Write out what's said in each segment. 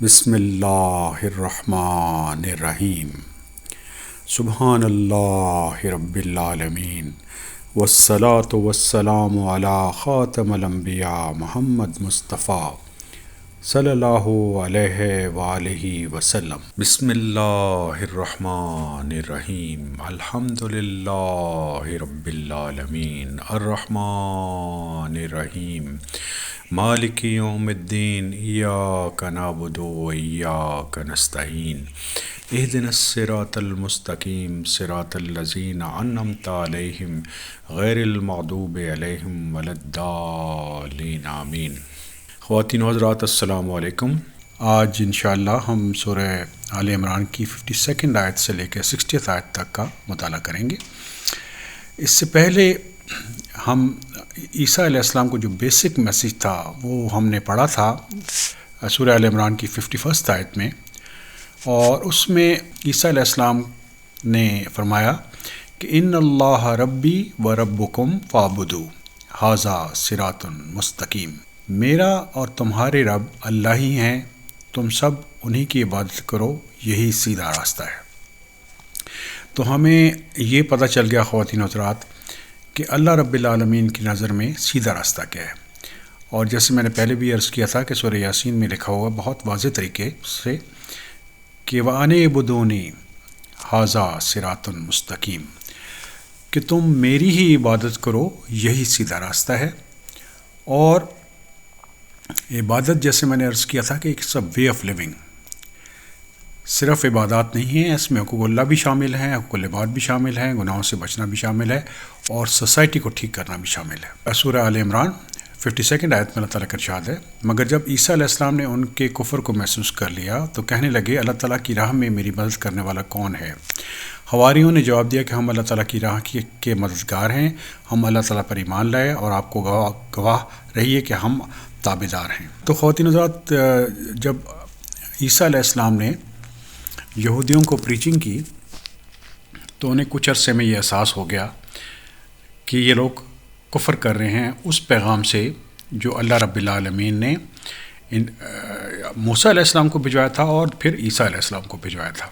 بسم اللہ الرحمن الرحیم۔ سبحان اللہ رب العالمین، والصلاة والسلام علی خاتم الانبیاء محمد مصطفیٰ صلی اللہ علیہ وآلہ وسلم۔ بسم اللہ الرحمن الرحیم، الحمد للہ رب العالمین، الرحمن الرحیم، مالک یوم الدین، ایاک نعبد و ایاک نستعین، اہدنا الصراط المستقیم، صراط الذین انعمت علیہم غیر المغضوب علیہم ولا الضالین، آمین۔ خواتین و حضرات، السلام علیکم۔ آج انشاءاللہ ہم سورہ آل عمران کی 52 آیت سے لے کے 60 آیت تک کا مطالعہ کریں گے۔ اس سے پہلے ہم عیسیٰ علیہ السلام کو جو بیسک میسیج تھا وہ ہم نے پڑھا تھا سورہ آل عمران کی 51 آیت میں، اور اس میں عیسیٰ علیہ السلام نے فرمایا کہ ان اللہ ربی و ربکم فاعبدوا ھذا صراط مستقیم، میرا اور تمہارے رب اللہ ہی ہیں، تم سب انہی کی عبادت کرو، یہی سیدھا راستہ ہے۔ تو ہمیں یہ پتہ چل گیا خواتین و حضرات کہ اللہ رب العالمین کی نظر میں سیدھا راستہ کیا ہے، اور جیسے میں نے پہلے بھی عرض کیا تھا کہ سورہ یاسین میں لکھا ہوا بہت واضح طریقے سے کہ وَأَنِ اعْبُدُونِی ھذا صراط مستقیم، کہ تم میری ہی عبادت کرو، یہی سیدھا راستہ ہے۔ اور عبادت جیسے میں نے عرض کیا تھا کہ ایک وے آف لیونگ، صرف عبادات نہیں ہیں، اس میں حقوق اللہ بھی شامل ہیں، حقوق العباد بھی شامل ہیں، گناہوں سے بچنا بھی شامل ہے، اور سوسائٹی کو ٹھیک کرنا بھی شامل ہے۔ سورہ آل عمران 52 آیت میں اللہ تعالیٰ کا ارشاد ہے، مگر جب عیسیٰ علیہ السلام نے ان کے کفر کو محسوس کر لیا تو کہنے لگے اللہ تعالیٰ کی راہ میں میری مدد کرنے والا کون ہے؟ حواریوں نے جواب دیا کہ ہم اللہ تعالیٰ کی راہ کے مددگار ہیں، ہم اللہ تعالیٰ پر ایمان لائے اور آپ کو گواہ رہیے کہ ہم تابعدار ہیں۔ تو خواتین حضرات، جب عیسیٰ علیہ السلام نے یہودیوں کو پریچنگ کی تو انہیں کچھ عرصے میں یہ احساس ہو گیا کہ یہ لوگ کفر کر رہے ہیں اس پیغام سے جو اللہ رب العالمین نے موسیٰ علیہ السلام کو بھجوایا تھا اور پھر عیسیٰ علیہ السلام کو بھجوایا تھا۔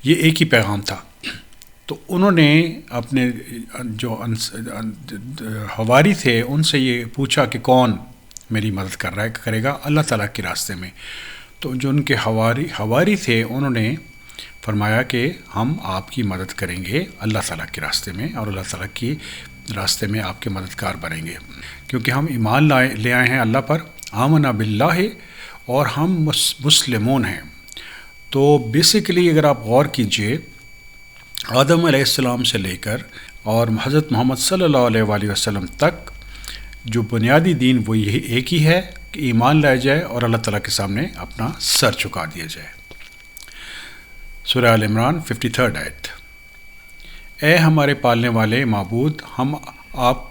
یہ ایک ہی پیغام تھا۔ تو انہوں نے اپنے جو حواری تھے ان سے یہ پوچھا کہ کون میری مدد کرے گا اللہ تعالیٰ کے راستے میں۔ تو جو ان کے حواری تھے انہوں نے فرمایا کہ ہم آپ کی مدد کریں گے اللہ تعالیٰ کے راستے میں، اور اللہ تعالیٰ کی راستے میں آپ کے مددگار بنیں گے، کیونکہ ہم ایمان لے آئے ہیں اللہ پر، آمنا باللہ، اور ہم مسلمون ہیں۔ تو بیسیکلی اگر آپ غور کیجئے، آدم علیہ السلام سے لے کر اور حضرت محمد صلی اللہ علیہ وآلہ وسلم تک جو بنیادی دین وہ یہی ایک ہی ہے کہ ایمان لائے جائے اور اللہ تعالیٰ کے سامنے اپنا سر جھکا دیا جائے۔ سورہ آل عمران 53 آیت، اے ہمارے پالنے والے معبود، ہم آپ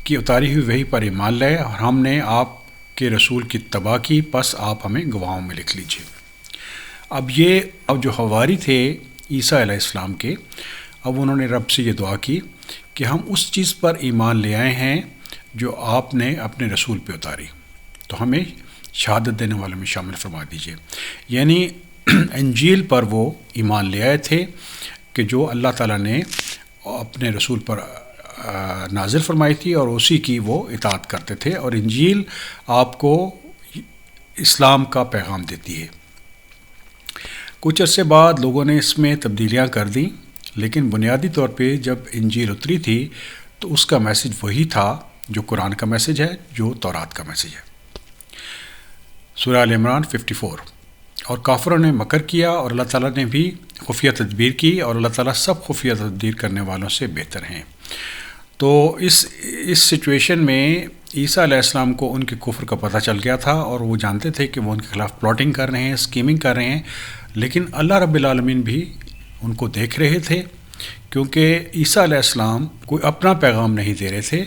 کی اتاری ہوئی وحی پر ایمان لائے اور ہم نے آپ کے رسول کی اتباع کی، پس آپ ہمیں گواہوں میں لکھ لیجیے۔ اب جو حواری تھے عیسیٰ علیہ السلام کے، اب انہوں نے رب سے یہ دعا کی کہ ہم اس چیز پر ایمان لے آئے ہیں جو آپ نے اپنے رسول پہ اتاری، تو ہمیں شہادت دینے والوں میں شامل فرما دیجیے۔ یعنی انجیل پر وہ ایمان لے آئے تھے کہ جو اللہ تعالیٰ نے اپنے رسول پر نازل فرمائی تھی، اور اسی کی وہ اطاعت کرتے تھے، اور انجیل آپ کو اسلام کا پیغام دیتی ہے۔ کچھ عرصے بعد لوگوں نے اس میں تبدیلیاں کر دیں، لیکن بنیادی طور پہ جب انجیل اتری تھی تو اس کا میسج وہی تھا جو قرآن کا میسج ہے، جو تورات کا میسج ہے۔ سورہ آل عمران 54، اور کافروں نے مکر کیا اور اللہ تعالیٰ نے بھی خفیہ تدبیر کی، اور اللہ تعالیٰ سب خفیہ تدبیر کرنے والوں سے بہتر ہیں۔ تو اس سچویشن میں عیسیٰ علیہ السلام کو ان کے کفر کا پتہ چل گیا تھا، اور وہ جانتے تھے کہ وہ ان کے خلاف پلاٹنگ کر رہے ہیں، اسکیمنگ کر رہے ہیں، لیکن اللہ رب العالمین بھی ان کو دیکھ رہے تھے، کیونکہ عیسیٰ علیہ السلام کوئی اپنا پیغام نہیں دے رہے تھے،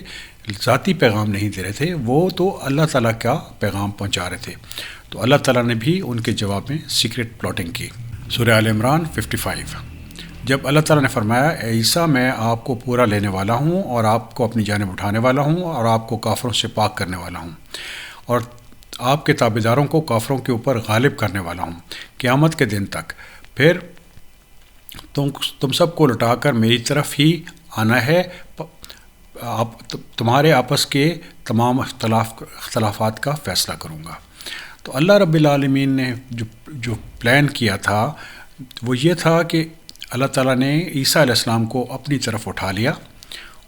ذاتی پیغام نہیں دے رہے تھے، وہ تو اللہ تعالیٰ کا پیغام پہنچا رہے تھے۔ تو اللہ تعالیٰ نے بھی ان کے جواب میں سیکرٹ پلاٹنگ کی۔ سورہ آل عمران 55، جب اللہ تعالیٰ نے فرمایا اے عیسیٰ میں آپ کو پورا لینے والا ہوں اور آپ کو اپنی جانب اٹھانے والا ہوں اور آپ کو کافروں سے پاک کرنے والا ہوں، اور آپ کے تابعداروں کو کافروں کے اوپر غالب کرنے والا ہوں قیامت کے دن تک، پھر تم سب کو لٹا کر میری طرف ہی آنا ہے، تمہارے آپس کے تمام اختلافات کا فیصلہ کروں گا۔ تو اللہ رب العالمین نے جو پلان کیا تھا وہ یہ تھا کہ اللہ تعالیٰ نے عیسیٰ علیہ السلام کو اپنی طرف اٹھا لیا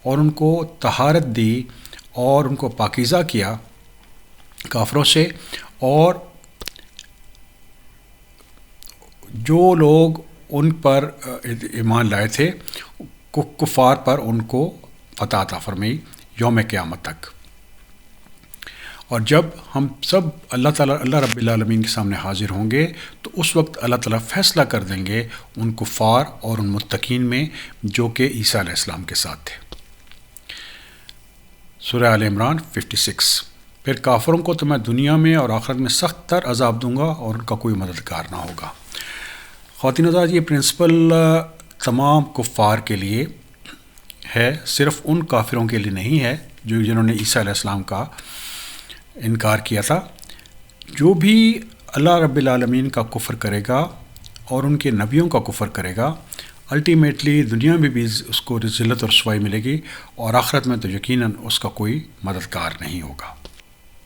اور ان کو طہارت دی اور ان کو پاکیزہ کیا کافروں سے، اور جو لوگ ان پر ایمان لائے تھے کفار پر ان کو فتح عطا فرمائی یوم قیامت تک۔ اور جب ہم سب اللہ رب العالمین کے سامنے حاضر ہوں گے تو اس وقت اللہ تعالیٰ فیصلہ کر دیں گے ان کفار اور ان متقین میں جو کہ عیسیٰ علیہ السلام کے ساتھ تھے۔ سورہ آل عمران 56۔ پھر کافروں کو تو میں دنیا میں اور آخرت میں سخت تر عذاب دوں گا اور ان کا کوئی مددگار نہ ہوگا۔ خواتین حضرات، یہ پرنسپل تمام کفار کے لیے ہے، صرف ان کافروں کے لیے نہیں ہے جنہوں نے عیسیٰ علیہ السلام کا انکار کیا تھا۔ جو بھی اللہ رب العالمین کا کفر کرے گا اور ان کے نبیوں کا کفر کرے گا، الٹیمیٹلی دنیا میں بھی اس کو ذلت اور رسوائی ملے گی، اور آخرت میں تو یقیناً اس کا کوئی مددگار نہیں ہوگا۔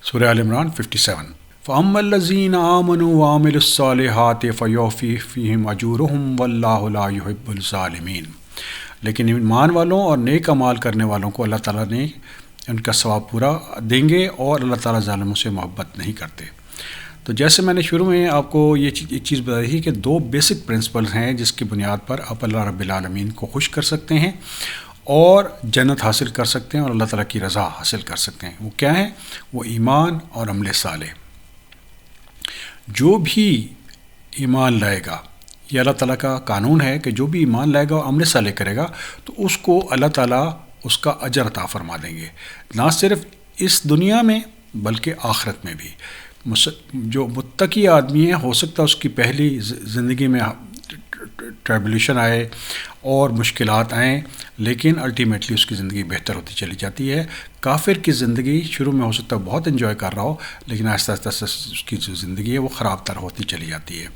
سورہ آل عمران 57۔ فَأَمَّا الَّذِينَ آمَنُوا وَعَمِلُوا الصَّالِحَاتِ فَيُوَفِّيهِمْ فِيهِمْ أَجْرَهُمْ وَاللَّهُ لَا يُحِبُّ الظَّالِمِينَ۔ لیکن ایمان والوں اور نیک اعمال کرنے والوں کو اللہ تعالیٰ نے ان کا ثواب پورا دیں گے، اور اللہ تعالیٰ ظالموں سے محبت نہیں کرتے۔ تو جیسے میں نے شروع میں آپ کو ایک چیز بتائی تھی کہ دو بیسک پرنسپلز ہیں جس کی بنیاد پر آپ اللہ رب العالمین کو خوش کر سکتے ہیں اور جنت حاصل کر سکتے ہیں اور اللہ تعالیٰ کی رضا حاصل کر سکتے ہیں۔ وہ کیا ہیں؟ وہ ایمان اور عمل صالح۔ جو بھی ایمان لائے گا، یہ اللہ تعالیٰ کا قانون ہے کہ جو بھی ایمان لائے گا اور عمل صالح کرے گا تو اس کو اللہ تعالیٰ اس کا اجر عطا فرما دیں گے، نہ صرف اس دنیا میں بلکہ آخرت میں بھی۔ جو متقی آدمی ہے، ہو سکتا ہے اس کی پہلی زندگی میں ٹربلیشن آئے اور مشکلات آئیں، لیکن الٹیمیٹلی اس کی زندگی بہتر ہوتی چلی جاتی ہے۔ کافر کی زندگی شروع میں ہو سکتا ہے بہت انجوائے کر رہا ہو، لیکن آہستہ آہستہ اس کی جو زندگی ہے وہ خراب تر ہوتی چلی جاتی ہے،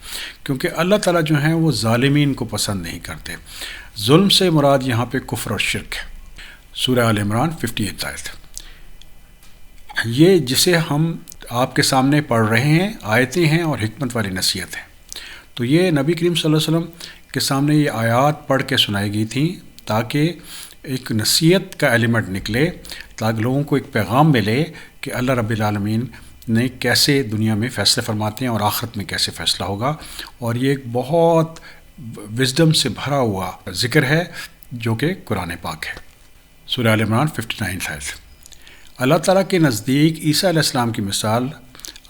کیونکہ اللہ تعالیٰ جو ہیں وہ ظالمین کو پسند نہیں کرتے۔ ظلم سے مراد یہاں پہ کفر اور شرک ہے۔ سورہ آل عمران 58 آیت، یہ جسے ہم آپ کے سامنے پڑھ رہے ہیں آیتیں ہیں اور حکمت والی نصیحت ہے۔ تو یہ نبی کریم صلی اللہ علیہ وسلم کے سامنے یہ آیات پڑھ کے سنائی گئی تھیں تاکہ ایک نصیحت کا ایلیمنٹ نکلے، تاکہ لوگوں کو ایک پیغام ملے کہ اللہ رب العالمین نے کیسے دنیا میں فیصلے فرماتے ہیں اور آخرت میں کیسے فیصلہ ہوگا۔ اور یہ ایک بہت وزڈم سے بھرا ہوا ذکر ہے جو کہ قرآن پاک ہے۔ سورہ آل عمران 59 آیت، اللہ تعالیٰ کے نزدیک عیسیٰ علیہ السلام کی مثال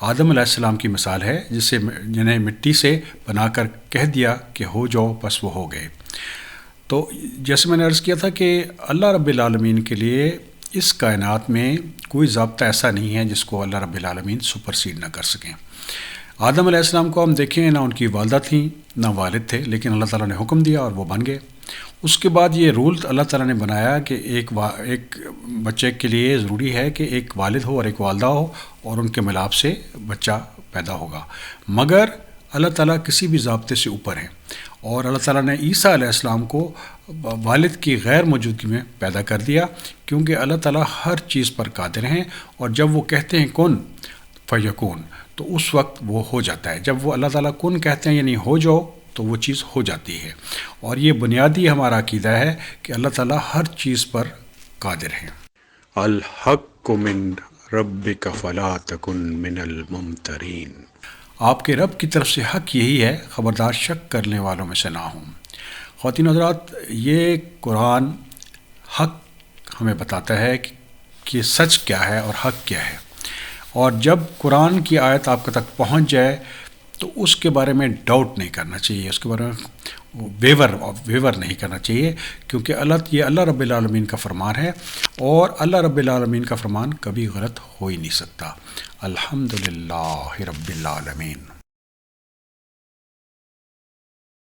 آدم علیہ السلام کی مثال ہے، جنہیں مٹی سے بنا کر کہہ دیا کہ ہو جاؤ، بس وہ ہو گئے۔ تو جیسے میں نے عرض کیا تھا کہ اللہ رب العالمین کے لیے اس کائنات میں کوئی ضابطہ ایسا نہیں ہے جس کو اللہ رب العالمین سپرسیڈ نہ کر سکیں۔ آدم علیہ السلام کو ہم دیکھیں، نہ ان کی والدہ تھیں نہ والد تھے، لیکن اللہ تعالیٰ نے حکم دیا اور وہ بن گئے۔ اس کے بعد یہ رول اللہ تعالیٰ نے بنایا کہ ایک بچے کے لیے ضروری ہے کہ ایک والد ہو اور ایک والدہ ہو، اور ان کے ملاپ سے بچہ پیدا ہوگا، مگر اللہ تعالیٰ کسی بھی ضابطے سے اوپر ہیں، اور اللہ تعالیٰ نے عیسیٰ علیہ السلام کو والد کی غیر موجودگی میں پیدا کر دیا، کیونکہ اللہ تعالیٰ ہر چیز پر قادر ہیں، اور جب وہ کہتے ہیں کن فیکون تو اس وقت وہ ہو جاتا ہے۔ جب وہ اللہ تعالیٰ کن کہتے ہیں یعنی ہو جاؤ تو وہ چیز ہو جاتی ہے، اور یہ بنیادی ہمارا عقیدہ ہے کہ اللہ تعالیٰ ہر چیز پر قادر ہے۔ الحق من ربک فلا تکن من الممترین، آپ کے رب کی طرف سے حق یہی ہے، خبردار شک کرنے والوں میں سے نہ ہوں۔ خواتین حضرات، یہ قرآن حق ہمیں بتاتا ہے کہ سچ کیا ہے اور حق کیا ہے، اور جب قرآن کی آیت آپ تک پہنچ جائے تو اس کے بارے میں ڈاؤٹ نہیں کرنا چاہیے، اس کے بارے میں ویور نہیں کرنا چاہیے، کیونکہ یہ اللہ رب العالمین کا فرمان ہے، اور اللہ رب العالمین کا فرمان کبھی غلط ہو ہی نہیں سکتا۔ الحمدللہ رب العالمین۔